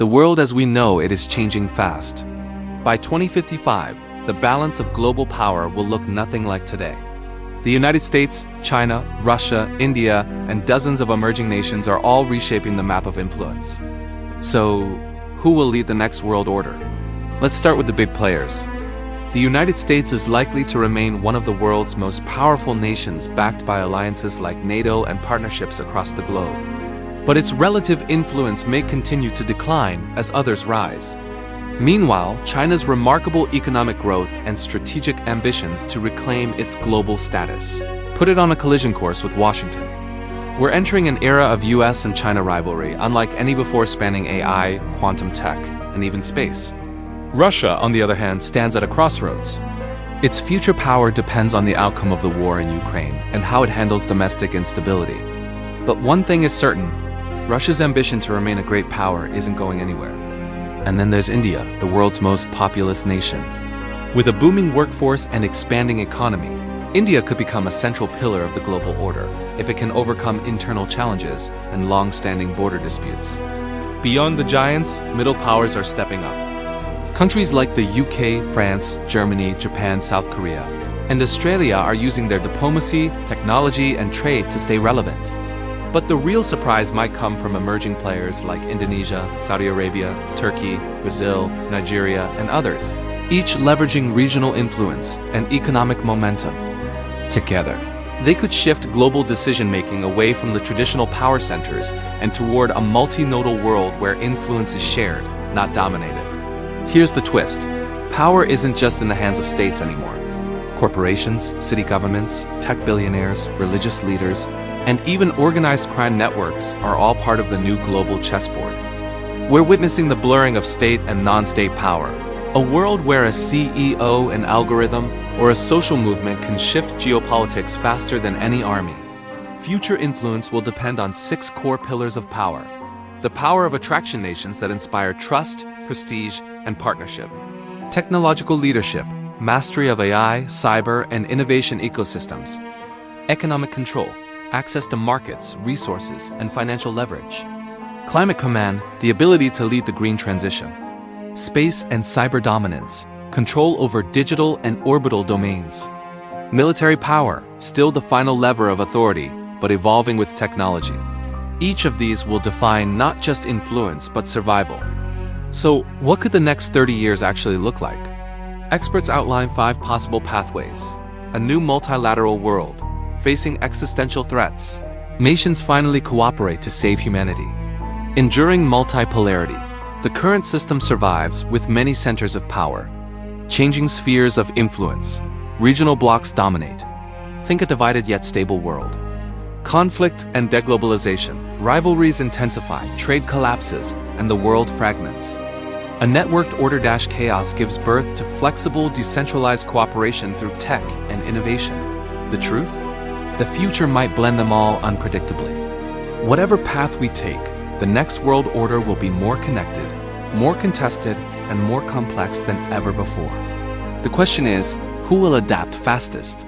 The world as we know it is changing fast. By 2055, the balance of global power will look nothing like today. The United States, China, Russia, India, and dozens of emerging nations are all reshaping the map of influence. So, who will lead the next world order? Let's start with the big players. The United States is likely to remain one of the world's most powerful nations, backed by alliances like NATO and partnerships across the globe. But its relative influence may continue to decline as others rise. Meanwhile, China's remarkable economic growth and strategic ambitions to reclaim its global status put it on a collision course with Washington. We're entering an era of US and China rivalry, unlike any before, spanning AI, quantum tech, and even space. Russia, on the other hand, stands at a crossroads. Its future power depends on the outcome of the war in Ukraine and how it handles domestic instability. But one thing is certain, Russia's ambition to remain a great power isn't going anywhere. And then there's India, the world's most populous nation. With a booming workforce and expanding economy, India could become a central pillar of the global order if it can overcome internal challenges and long-standing border disputes. Beyond the giants, middle powers are stepping up. Countries like the UK, France, Germany, Japan, South Korea, and Australia are using their diplomacy, technology, and trade to stay relevant. But the real surprise might come from emerging players like Indonesia, Saudi Arabia, Turkey, Brazil, Nigeria, and others, each leveraging regional influence and economic momentum. Together, they could shift global decision-making away from the traditional power centers and toward a multi-nodal world where influence is shared, not dominated. Here's the twist. Power isn't just in the hands of states anymore. Corporations, city governments, tech billionaires, religious leaders, and even organized crime networks are all part of the new global chessboard. We're witnessing the blurring of state and non-state power, a world where a CEO, an algorithm, or a social movement can shift geopolitics faster than any army. Future influence will depend on 6 core pillars of power. The power of attraction nations that inspire trust, prestige, and partnership. Technological leadership, mastery of AI, cyber, and innovation ecosystems. Economic control, access to markets, resources, and financial leverage. Climate command, the ability to lead the green transition. Space and cyber dominance, control over digital and orbital domains. Military power, still the final lever of authority, but evolving with technology. Each of these will define not just influence, but survival. So, what could the next 30 years actually look like? Experts outline 5 possible pathways. A new multilateral world, facing existential threats. Nations finally cooperate to save humanity. Enduring multipolarity. The current system survives with many centers of power. Changing spheres of influence. Regional blocs dominate. Think a divided yet stable world. Conflict and deglobalization. Rivalries intensify, trade collapses, and the world fragments. A networked order-chaos gives birth to flexible, decentralized cooperation through tech and innovation. The truth? The future might blend them all unpredictably. Whatever path we take, the next world order will be more connected, more contested, and more complex than ever before. The question is, who will adapt fastest?